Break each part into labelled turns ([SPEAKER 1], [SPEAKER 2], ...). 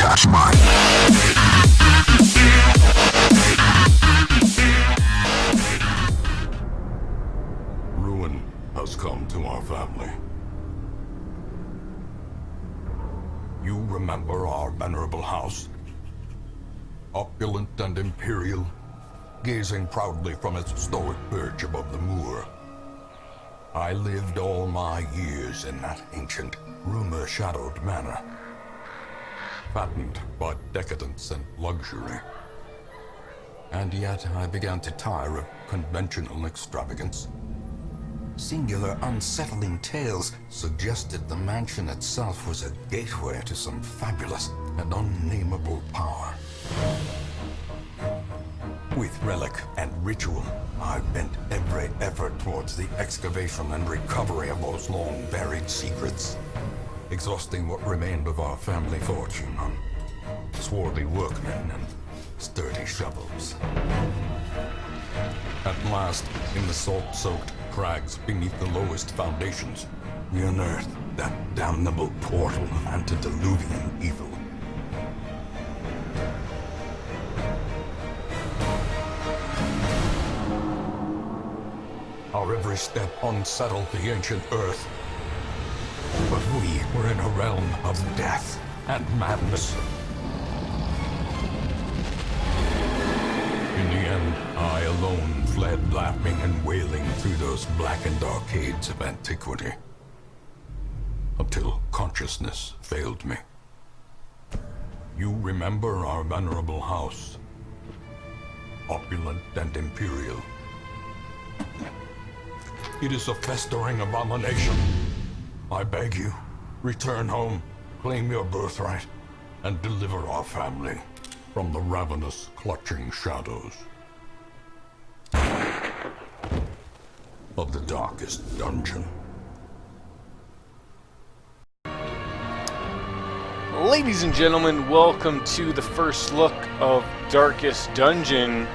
[SPEAKER 1] That's mine.
[SPEAKER 2] Ruin has come to our family. You remember our venerable house? Opulent and imperial, gazing proudly from its stoic perch above the moor. I lived all my years in that ancient, rumor-shadowed manor, fattened by decadence and luxury. And yet I began to tire of conventional extravagance. Singular, unsettling tales suggested the mansion itself was a gateway to some fabulous and unnameable power. With relic and ritual, I bent every effort towards the excavation and recovery of those long-buried secrets, exhausting what remained of our family fortune on swarthy workmen and sturdy shovels. At last, in the salt-soaked crags beneath the lowest foundations, we unearthed that damnable portal of antediluvian evil. Our every step unsettled the ancient earth. But we were in a realm of death and madness. In the end, I alone fled laughing and wailing through those blackened arcades of antiquity, until consciousness failed me. You remember our venerable house, opulent and imperial. It is a festering abomination. I beg you, return home, claim your birthright, and deliver our family from the ravenous, clutching shadows of the darkest dungeon.
[SPEAKER 3] Ladies and gentlemen, welcome to the first look of Darkest Dungeon,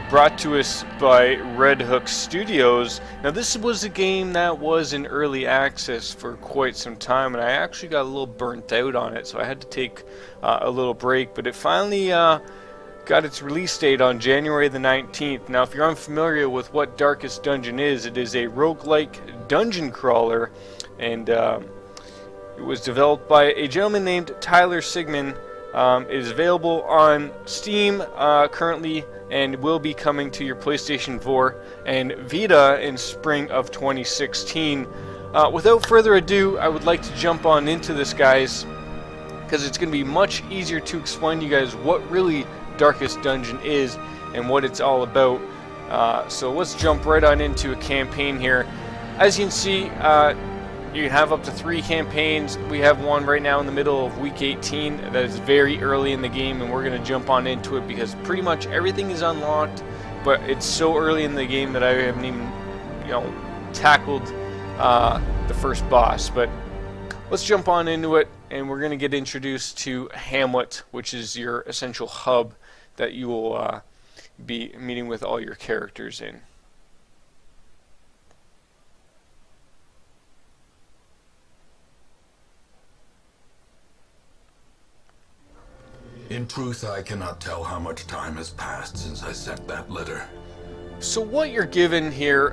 [SPEAKER 3] brought to us by Red Hook Studios. Now, this was a game that was in early access for quite some time, and I actually got a little burnt out on it, so I had to take a little break, but it finally got its release date on January the 19th. Now, if you're unfamiliar with what Darkest Dungeon is, it is a roguelike dungeon crawler, and it was developed by a gentleman named Tyler Sigmund. It is available on Steam currently, and will be coming to your PlayStation 4 and Vita in spring of 2016. Without further ado, I would like to jump on into this, guys, because it's going to be much easier to explain to you guys what really Darkest Dungeon is and what it's all about. So let's jump right on into a campaign here. As you can see, you can have up to 3 campaigns. We have one right now in the middle of week 18 that is very early in the game, and we're going to jump on into it because pretty much everything is unlocked, but it's so early in the game that I haven't even, tackled the first boss. But let's jump on into it, and we're going to get introduced to Hamlet, which is your essential hub that you will be meeting with all your characters in.
[SPEAKER 2] In truth, I cannot tell how much time has passed since I sent that letter.
[SPEAKER 3] So what you're given here,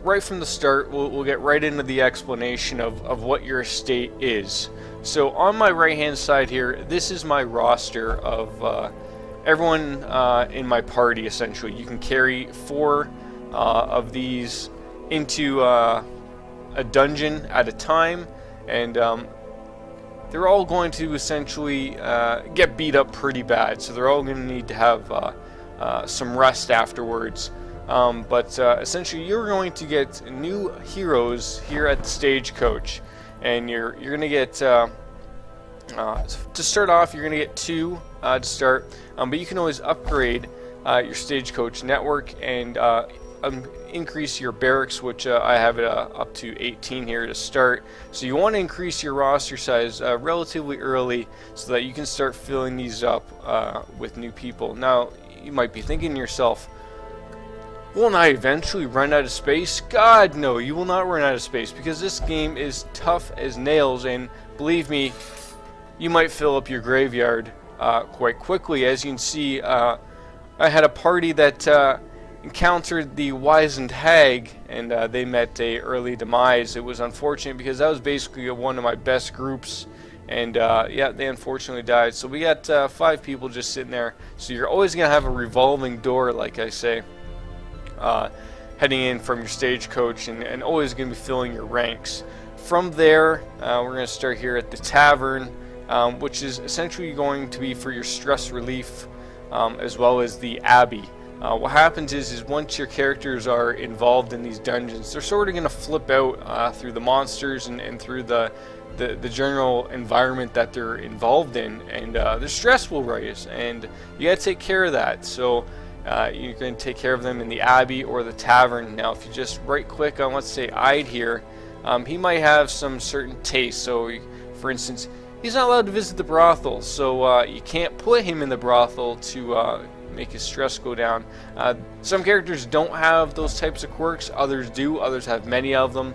[SPEAKER 3] right from the start, we'll get right into the explanation of what your estate is. So on my right hand side here, this is my roster of everyone in my party, essentially. You can carry 4 of these into a dungeon at a time, and they're all going to essentially get beat up pretty bad, so they're all going to need to have some rest afterwards. But essentially, you're going to get new heroes here at the Stagecoach, and you're going to get to start off. You're going to get 2 to start, but you can always upgrade your Stagecoach network and increase your barracks, which I have it up to 18 here to start. So you want to increase your roster size relatively early so that you can start filling these up with new people. Now, you might be thinking to yourself, won't I eventually run out of space? God, no, you will not run out of space, because this game is tough as nails, and believe me, you might fill up your graveyard quite quickly. As you can see, I had a party that encountered the wizened hag, and they met a early demise. It was unfortunate because that was basically one of my best groups, and yeah, they unfortunately died. So we got 5 people just sitting there. So you're always going to have a revolving door, like I say, heading in from your stagecoach, and always going to be filling your ranks. From there, we're going to start here at the tavern, which is essentially going to be for your stress relief, as well as the abbey. What happens is once your characters are involved in these dungeons, they're sort of going to flip out through the monsters and through the general environment that they're involved in, and their stress will rise, and you got to take care of that. So you're going to take care of them in the abbey or the tavern. Now, if you just right click on, let's say, Ide here, he might have some certain taste. So, for instance, he's not allowed to visit the brothel, so you can't put him in the brothel to make his stress go down. Some characters don't have those types of quirks, others do, others have many of them,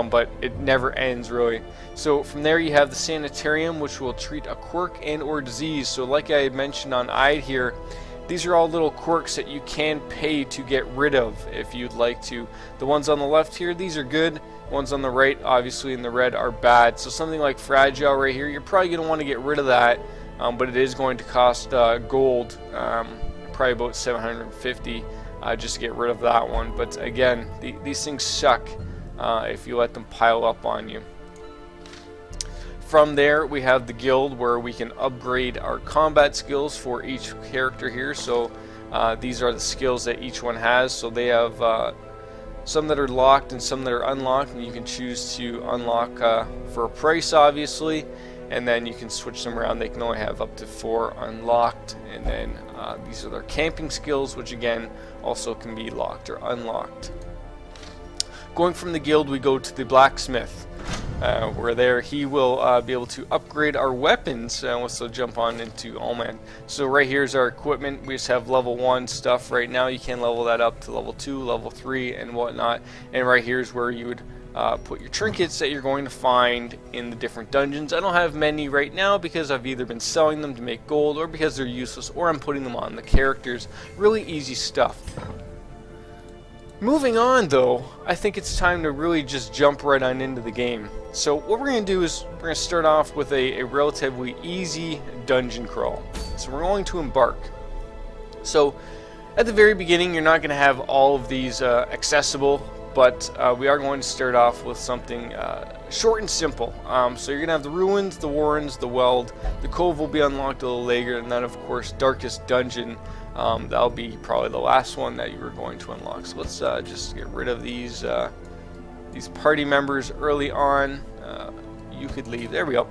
[SPEAKER 3] but it never ends really. So from there you have the sanitarium, which will treat a quirk and or disease. So like I had mentioned on Ide here, these are all little quirks that you can pay to get rid of if you'd like to. The ones on the left here, these are good. Ones on the right, obviously in the red, are bad. So something like fragile right here, you're probably going to want to get rid of that, but it is going to cost gold, probably about 750 just to get rid of that one. But again, these things suck if you let them pile up on you. From there, we have the guild, where we can upgrade our combat skills for each character here. So these are the skills that each one has. So they have some that are locked and some that are unlocked, and you can choose to unlock for a price, obviously, and then you can switch them around. They can only have up to 4 unlocked, and then these are their camping skills, which again also can be locked or unlocked. Going from the guild, we go to the blacksmith, where there he will be able to upgrade our weapons. Let's jump on into Allman. So right here is our equipment. We just have level 1 stuff right now. You can level that up to level 2, level 3, and whatnot. And right here is where you would put your trinkets that you're going to find in the different dungeons. I don't have many right now because I've either been selling them to make gold, or because they're useless, or I'm putting them on the characters. Really easy stuff. Moving on though, I think it's time to really just jump right on into the game. So what we're going to do is we're going to start off with a relatively easy dungeon crawl. So we're going to embark. So at the very beginning, you're not going to have all of these accessible, but we are going to start off with something short and simple. So you're going to have the ruins, the warrens, the weld. The cove will be unlocked a little later, and then of course darkest dungeon. That'll be probably the last one that you were going to unlock. So let's just get rid of these party members early on. You could leave. There we go.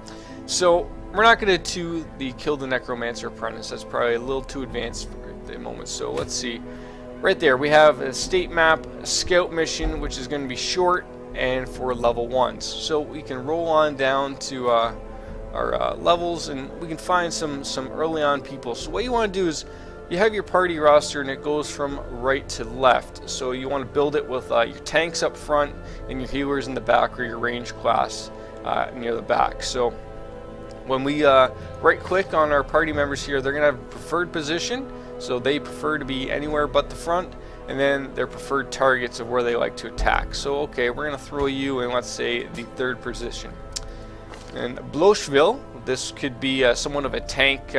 [SPEAKER 3] So we're not going to the kill the necromancer apprentice. That's probably a little too advanced for the moment. So let's see. Right there we have a state map, a scout mission, which is going to be short and for level 1s. So we can roll on down to our levels, and we can find some early on people. So what you want to do is you have your party roster, and it goes from right to left. So you want to build it with your tanks up front and your healers in the back, or your range class near the back. So when we right click on our party members here, they're going to have a preferred position. So they prefer to be anywhere but the front, and then their preferred targets of where they like to attack. So okay, we're going to throw you in, let's say, the 3rd position. And Blocheville, this could be somewhat of a tank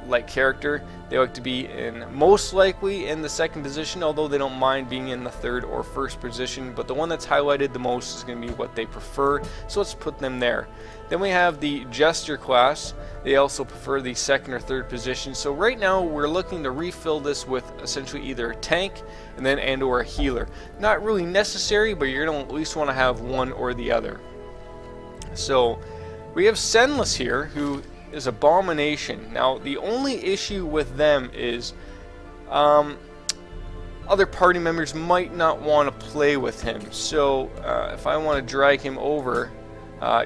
[SPEAKER 3] like character. They like to be most likely in the 2nd position, although they don't mind being in the 3rd or 1st position, but the one that's highlighted the most is going to be what they prefer, so let's put them there. Then we have the Jester class. They also prefer the 2nd or 3rd position. So right now we're looking to refill this with essentially either a tank and or a healer. Not really necessary, but you're going to at least want to have one or the other. So we have Senless here, who is Abomination. Now the only issue with them is other party members might not want to play with him. So if I want to drag him over,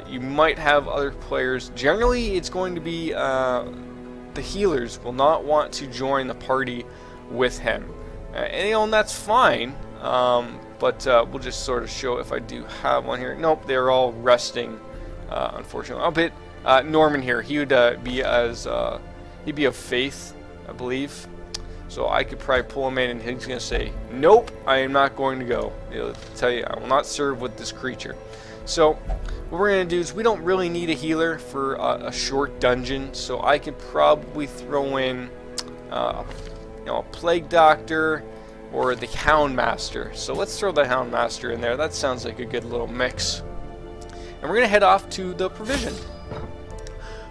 [SPEAKER 3] you might have other players. Generally it's going to be the healers will not want to join the party with him, and that's fine, but we'll just sort of show if I do have one here. Nope, they're all resting, unfortunately. I'll bit Norman here. He would be as He'd be of faith, I believe. So I could probably pull him in and he's going to say, nope, I am not going to go. He'll tell you, I will not serve with this creature. So what we're going to do is we don't really need a healer for a short dungeon. So I can probably throw in a plague doctor or the Hound Master. So let's throw the Hound Master in there. That sounds like a good little mix. And we're going to head off to the provision.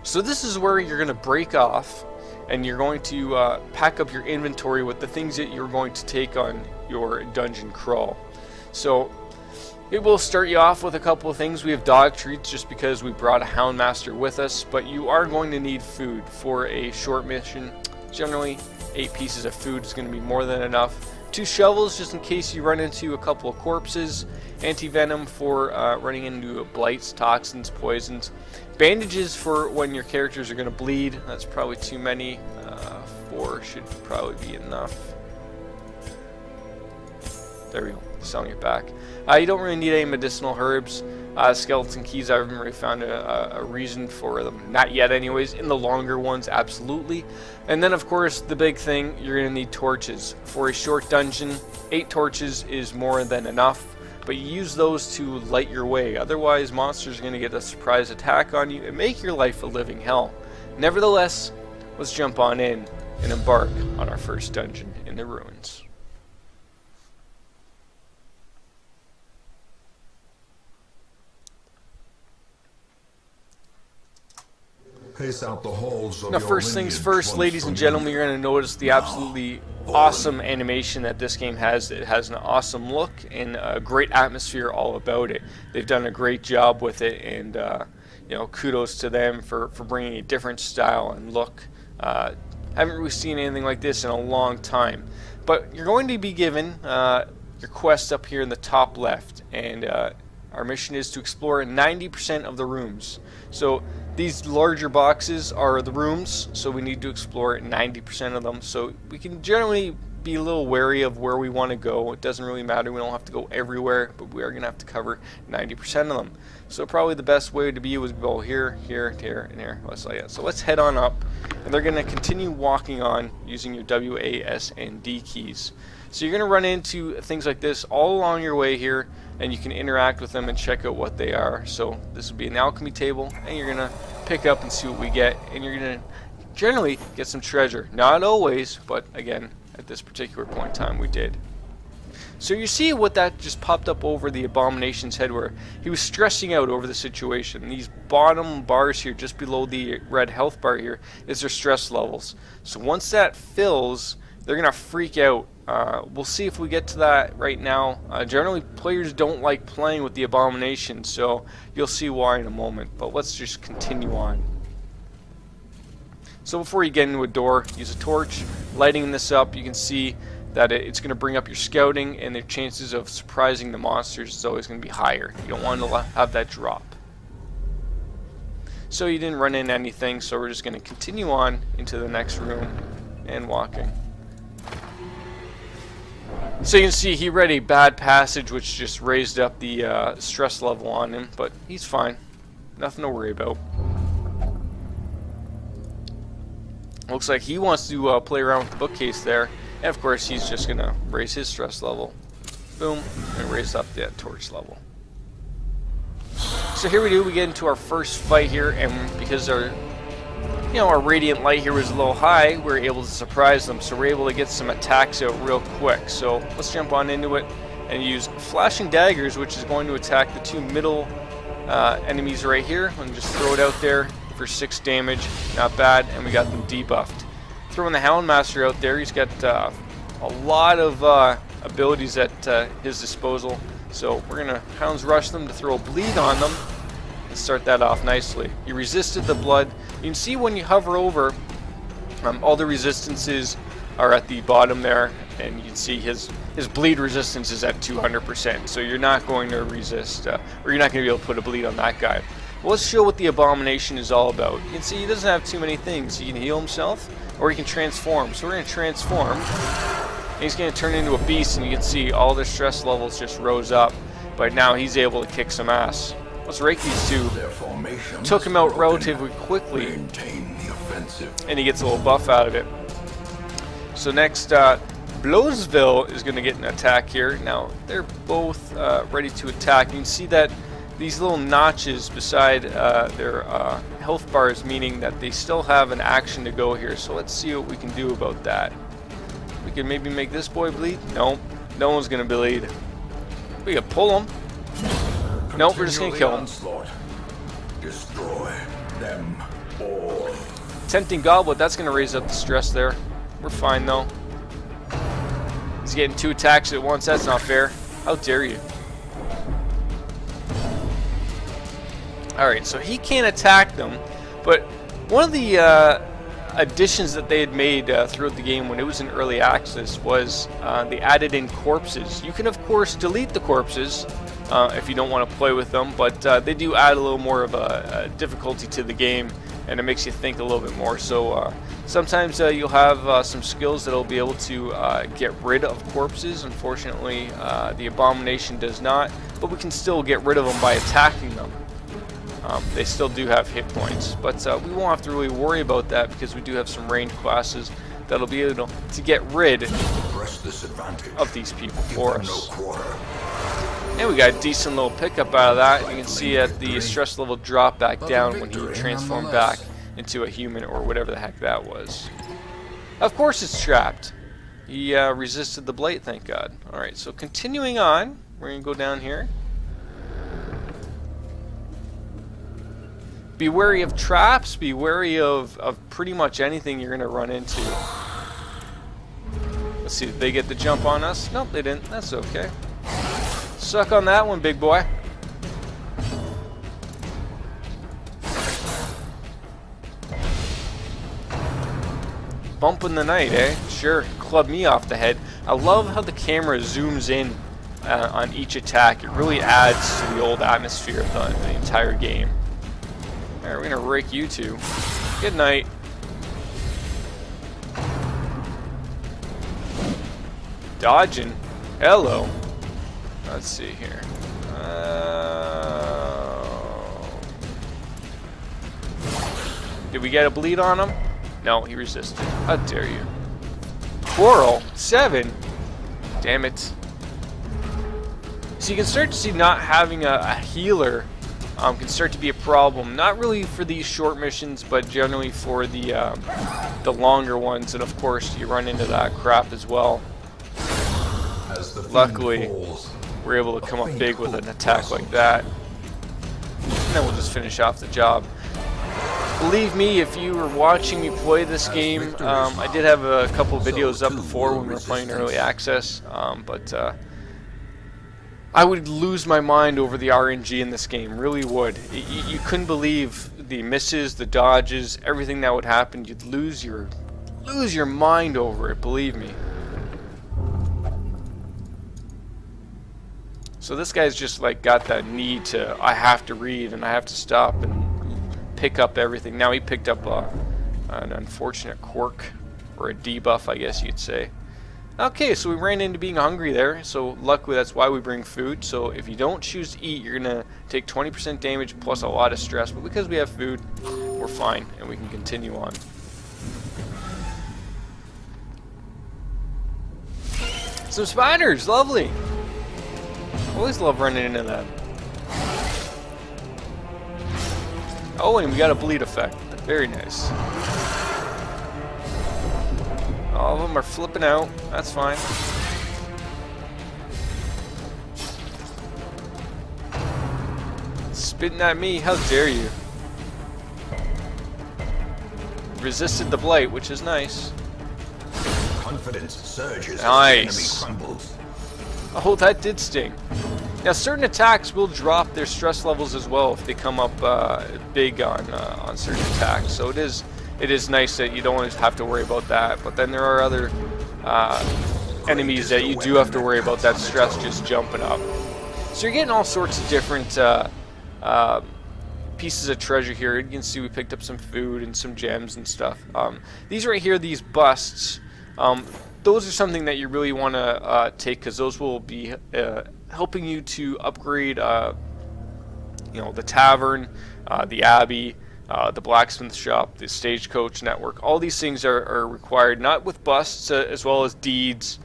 [SPEAKER 3] So this is where you're going to break off and you're going to pack up your inventory with the things that you're going to take on your dungeon crawl. So it will start you off with a couple of things. We have dog treats just because we brought a Hound Master with us, but you are going to need food for a short mission. Generally, 8 pieces of food is going to be more than enough. 2 shovels just in case you run into a couple of corpses. Anti-venom for running into blights, toxins, poisons. Bandages for when your characters are going to bleed. That's probably too many. 4 should probably be enough. There we go. Selling it back. You don't really need any medicinal herbs. Skeleton keys, I haven't really found a reason for them. Not yet anyways. In the longer ones, absolutely. And then of course the big thing, you're going to need torches. For a short dungeon, 8 torches is more than enough. But you use those to light your way. Otherwise monsters are going to get a surprise attack on you and make your life a living hell. Nevertheless, let's jump on in and embark on our first dungeon in the ruins.
[SPEAKER 2] Pace out the halls of
[SPEAKER 3] Now,
[SPEAKER 2] your
[SPEAKER 3] first things
[SPEAKER 2] lineage
[SPEAKER 3] first,
[SPEAKER 2] once
[SPEAKER 3] ladies and
[SPEAKER 2] familiar.
[SPEAKER 3] gentlemen, you're going to notice the absolutely awesome animation that this game has. It has an awesome look and a great atmosphere all about it. They've done a great job with it, and kudos to them for bringing a different style and look. Haven't really seen anything like this in a long time. But you're going to be given your quest up here in the top left, and our mission is to explore 90% of the rooms. So these larger boxes are the rooms, so we need to explore 90% of them. So we can generally be a little wary of where we want to go. It doesn't really matter. We don't have to go everywhere, but we are going to have to cover 90% of them. So probably the best way to be was go here, here, here, and here. So let's head on up, and they're going to continue walking on using your W, A, S, and D keys. So you're going to run into things like this all along your way here, and you can interact with them and check out what they are. So this will be an alchemy table, and you're going to pick up and see what we get, and you're going to generally get some treasure. Not always, but again, at this particular point in time we did. So you see what that just popped up over the Abomination's head, where he was stressing out over the situation. These bottom bars here, just below the red health bar here, is their stress levels. So once that fills, they're going to freak out. We'll see if we get to that right now. Generally, players don't like playing with the Abomination, so you'll see why in a moment. But let's just continue on. So before you get into a door, use a torch. Lighting this up, you can see that it's going to bring up your scouting, and the chances of surprising the monsters is always going to be higher. You don't want to have that drop. So you didn't run into anything, so we're just going to continue on into the next room and walking. So you can see he read a bad passage, which just raised up the stress level on him, but he's fine. Nothing to worry about. Looks like he wants to play around with the bookcase there, and of course he's just going to raise his stress level. Boom, and raise up that torch level. So here we get into our first fight here, and because our radiant light here was a little high, we were able to surprise them, so we're able to get some attacks out real quick. So let's jump on into it and use flashing daggers, which is going to attack the 2 middle enemies right here, and just throw it out there for 6 damage. Not bad, and we got them debuffed. Throwing the Hound Master out there, he's got a lot of abilities at his disposal, so we're gonna Hounds Rush them to throw a bleed on them and start that off nicely. He resisted the blood. You can see when you hover over, all the resistances are at the bottom there, and you can see his bleed resistance is at 200%, so you're not going to resist, or you're not going to be able to put a bleed on that guy. Well, let's show what the Abomination is all about. You can see he doesn't have too many things. He can heal himself, or he can transform. So we're going to transform, and he's going to turn into a beast, and you can see all their stress levels just rose up, but now he's able to kick some ass. Let's rake these two. Took him out relatively quickly.
[SPEAKER 1] expensive.
[SPEAKER 3] and he gets a little buff out of it. So next, Blowsville is going to get an attack here. Now, they're both ready to attack. You can see that these little notches beside their health bars, meaning that they still have an action to go here. So let's see what we can do about that. We can maybe make this boy bleed. Nope, no one's going to bleed. We can pull him. Nope, we're just going to kill him.
[SPEAKER 2] Destroy them all.
[SPEAKER 3] Tempting Goblet, that's going to raise up the stress there. We're fine though. He's getting 2 attacks at once. That's not fair. How dare you? Alright, so he can't attack them, but one of the additions that they had made throughout the game when it was in early access was they added in corpses. You can of course delete the corpses if you don't want to play with them, but they do add a little more of a difficulty to the game, and it makes you think a little bit more. So sometimes you'll have some skills that'll be able to get rid of corpses. Unfortunately, the Abomination does not, but we can still get rid of them by attacking them. They still do have hit points, but we won't have to really worry about that because we do have some ranged classes that'll be able to get rid of these people for us. And we got a decent little pickup out of that. You can see that the stress level dropped back down when he transformed back into a human or whatever the heck that was. Of course it's trapped. He resisted the blight, thank God. Alright, so continuing on, we're going to go down here. Be wary of traps, be wary of pretty much anything you're going to run into. Let's see, did they get the jump on us? Nope, they didn't. That's okay. Suck on that one, big boy. Bump in the night, eh? Sure, club me off the head. I love how the camera zooms in on each attack. It really adds to the old atmosphere of the entire game. Alright, we're gonna rake you two. Good night. Dodging. Hello. Let's see here. Did we get a bleed on him? No, he resisted. How dare you. Coral. 7. Damn it. So you can start to see not having a healer can start to be a problem. Not really for these short missions, but generally for the longer ones. And of course, you run into that crap as well. Luckily, we're able to come up big with an attack like that. And then we'll just finish off the job. Believe me, if you were watching me play this game, I did have a couple videos up before when we were playing early access, but I would lose my mind over the RNG in this game, really would. You couldn't believe the misses, the dodges, everything that would happen. You'd lose your mind over it, believe me. So this guy's just like got that need to, I have to read and I have to stop and pick up everything. Now he picked up an unfortunate quirk, or a debuff, I guess you'd say. Okay, so we ran into being hungry there, so luckily that's why we bring food. So if you don't choose to eat, you're gonna take 20% damage plus a lot of stress, but because we have food, we're fine and we can continue on. Some spiders, lovely. Always love running into that. Oh, and we got a bleed effect. Very nice. All of them are flipping out. That's fine. Spitting at me. How dare you? Resisted the blight, which is nice.
[SPEAKER 2] Confidence surges.
[SPEAKER 3] Nice.
[SPEAKER 2] As the enemy crumbles.
[SPEAKER 3] Oh, that did sting. Now, certain attacks will drop their stress levels as well if they come up big on certain attacks. So it is nice that you don't always have to worry about that. But then there are other enemies that you do have to worry about that stress just jumping up. So you're getting all sorts of different pieces of treasure here. You can see we picked up some food and some gems and stuff. These right here, these busts, those are something that you really want to take, because those will be helping you to upgrade, you know, the tavern, the abbey, the blacksmith shop, the stagecoach network. All these things are required, not with busts, as well as deeds.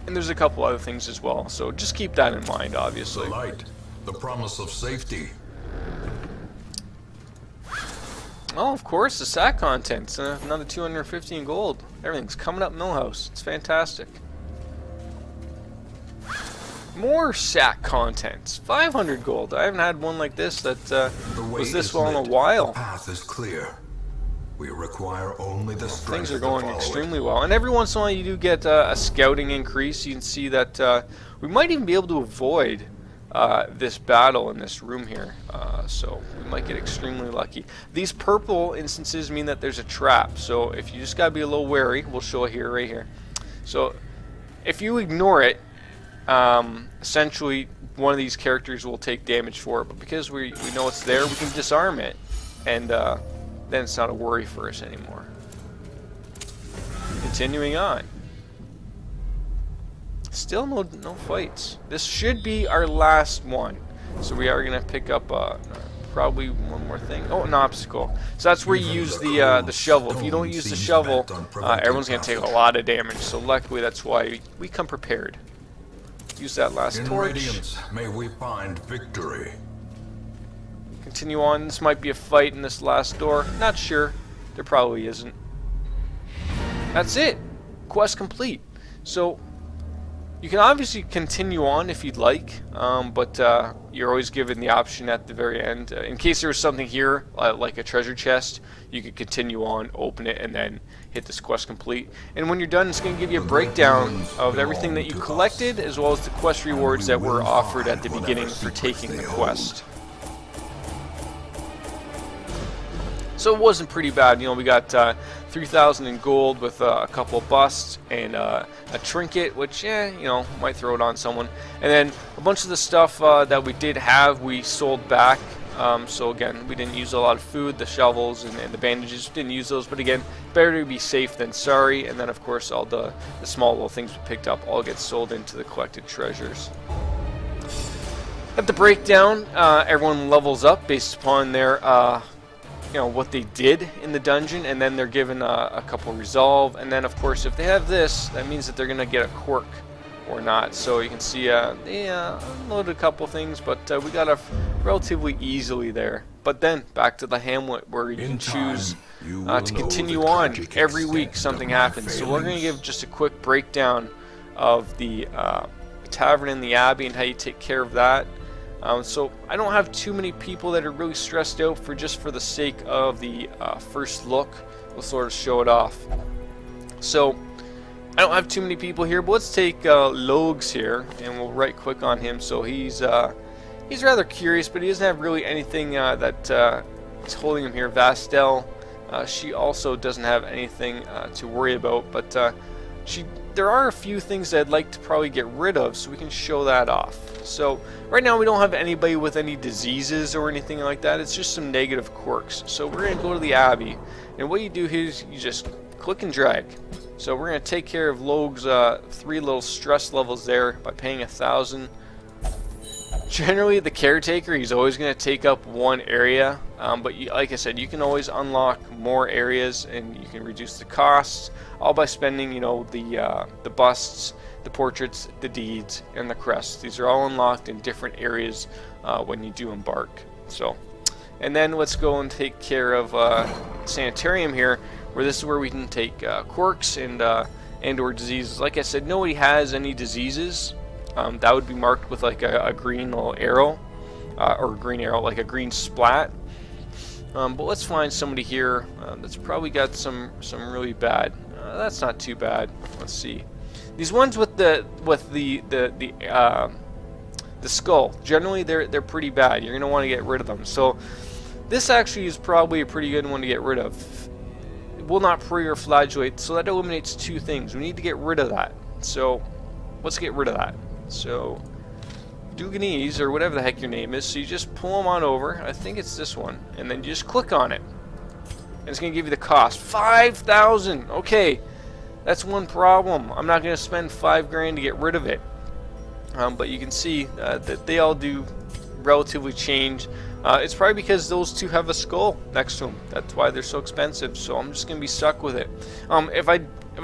[SPEAKER 3] And there's a couple other things as well. So just keep that in mind, obviously.
[SPEAKER 2] The light, the promise of safety.
[SPEAKER 3] Oh, of course, the sack contents. Another 215 gold. Everything's coming up Millhouse. It's fantastic. More sack contents. 500 gold. I haven't had one like this that was this well in a while.
[SPEAKER 2] The path is clear. We require only the strength.
[SPEAKER 3] Things are going extremely well. And every once in a while you do get a scouting increase. You can see that we might even be able to avoid this battle in this room here. So we might get extremely lucky. These purple instances mean that there's a trap. So if you just gotta be a little wary, we'll show it here, right here. So if you ignore it, essentially one of these characters will take damage for it. But because we know it's there, we can disarm it, and then it's not a worry for us anymore. Continuing on. Still no fights. This should be our last one. So we are going to pick up probably one more thing. Oh, an obstacle. So that's where you use the shovel. If you don't use the shovel, everyone's going to take a lot of damage. So luckily that's why we come prepared. Use that last torch.
[SPEAKER 2] Radiance, may we find victory.
[SPEAKER 3] Continue on. This might be a fight in this last door. Not sure. There probably isn't. That's it. Quest complete. So you can obviously continue on if you'd like, but you're always given the option at the very end. In case there was something here, like a treasure chest, you could continue on, open it, and then hit this quest complete. And when you're done, it's going to give you a breakdown of everything that you collected, as well as the quest rewards that were offered at the beginning for taking the quest. So it wasn't pretty bad. You know, we got 3,000 in gold with a couple of busts and a trinket, which, you know, might throw it on someone. And then a bunch of the stuff that we did have, we sold back. So again, we didn't use a lot of food, the shovels and the bandages, didn't use those. But again, better to be safe than sorry. And then, of course, all the small little things we picked up all get sold into the collected treasures. At the breakdown, everyone levels up based upon their you know, what they did in the dungeon, and then they're given a couple resolve, and then of course if they have this, that means that they're gonna get a quirk or not. So you can see they unloaded a couple things, but we got off relatively easily there. But then back to the hamlet, where you can choose to continue on. Every week something happens, so we're gonna give just a quick breakdown of the tavern in the abbey and how you take care of that. So I don't have too many people that are really stressed out for the sake of the first look. We'll sort of show it off. So I don't have too many people here, but let's take Rougue's here, and we'll right click on him. So he's rather curious, but he doesn't have really anything that is holding him here. Vastel, she also doesn't have anything to worry about, but there are a few things that I'd like to probably get rid of, so we can show that off. So right now we don't have anybody with any diseases or anything like that. It's just some negative quirks. So we're going to go to the Abbey, and what you do here is you just click and drag. So we're going to take care of Rougue's 3 little stress levels there by paying 1,000. Generally, the caretaker, he's always going to take up one area, but like I said, you can always unlock more areas, and you can reduce the costs, all by spending, you know, the busts, the portraits, the deeds, and the crests. These are all unlocked in different areas when you do embark. So, and then let's go and take care of Sanitarium here, where this is where we can take quirks and or diseases. Like I said, nobody has any diseases. That would be marked with like a green little arrow, or a green arrow, like a green splat. But let's find somebody here that's probably got some really bad. That's not too bad. Let's see. These ones with the skull, generally they're pretty bad. You're gonna want to get rid of them. So this actually is probably a pretty good one to get rid of. It will not prey or flagellate, so that eliminates 2 things. We need to get rid of that. So let's get rid of that. So Duganese, or whatever the heck your name is, so you just pull them on over. I think it's this one, and then you just click on it, and it's gonna give you the cost, 5,000. Okay, that's one problem. I'm not gonna spend 5 grand to get rid of it. But you can see that they all do relatively change. It's probably because those two have a skull next to them. That's why they're so expensive. So I'm just gonna be stuck with it. If I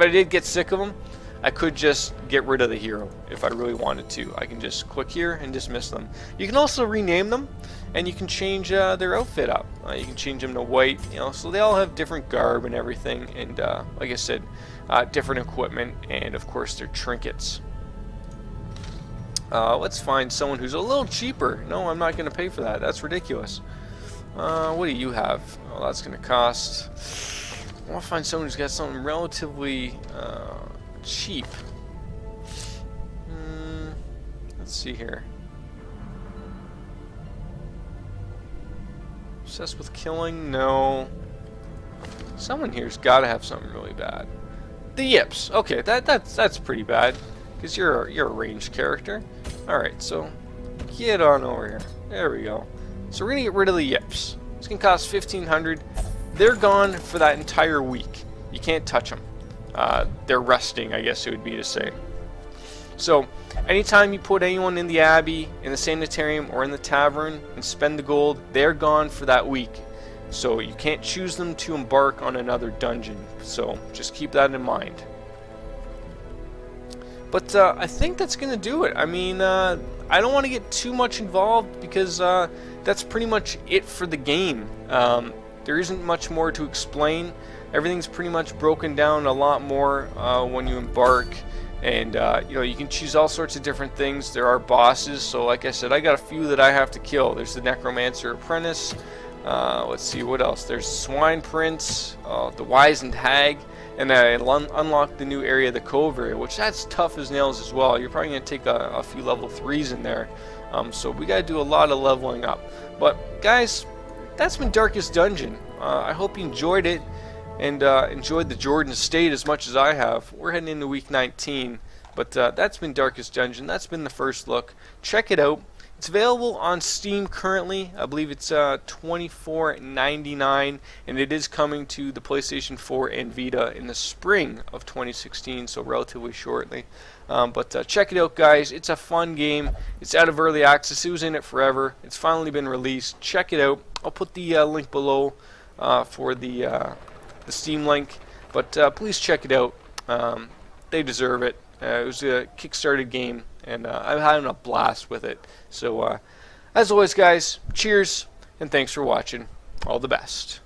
[SPEAKER 3] did get sick of them, I could just get rid of the hero if I really wanted to. I can just click here and dismiss them. You can also rename them, and you can change their outfit up. You can change them to white, you know, so they all have different garb and everything, and like I said, different equipment, and of course their trinkets. Let's find someone who's a little cheaper. No, I'm not going to pay for that. That's ridiculous. What do you have? Oh, that's going to cost... I want to find someone who's got something relatively cheap. Let's see here. Obsessed with killing? No. Someone here's got to have something really bad. The yips. Okay, that's pretty bad. Because you're a ranged character. Alright, so get on over here. There we go. So we're going to get rid of the yips. It's going to cost 1,500. They're gone for that entire week. You can't touch them. They're resting, I guess it would be to say. So, anytime you put anyone in the Abbey, in the Sanitarium, or in the Tavern, and spend the gold, they're gone for that week. So you can't choose them to embark on another dungeon. So, just keep that in mind. But I think that's going to do it. I mean, I don't want to get too much involved because that's pretty much it for the game. There isn't much more to explain. Everything's pretty much broken down a lot more when you embark. And, you know, you can choose all sorts of different things. There are bosses. So, like I said, I got a few that I have to kill. There's the Necromancer Apprentice. Let's see, what else? There's Swine Prince, the Wizened Hag. And I unlocked the new area, the Cove area, which that's tough as nails as well. You're probably going to take a few level 3s in there. So we got to do a lot of leveling up. But guys, that's been Darkest Dungeon. I hope you enjoyed it and enjoyed the Jordan Estate as much as I have. We're heading into week 19. But that's been Darkest Dungeon. That's been the first look. Check it out. It's available on Steam currently. I believe it's $24.99, and it is coming to the PlayStation 4 and Vita in the spring of 2016, so relatively shortly. But check it out, guys. It's a fun game. It's out of early access. It was in it forever. It's finally been released. Check it out. I'll put the link below for the Steam link. But please check it out. They deserve it. It was a Kickstarted game, and I'm having a blast with it. So, as always, guys, cheers, and thanks for watching. All the best.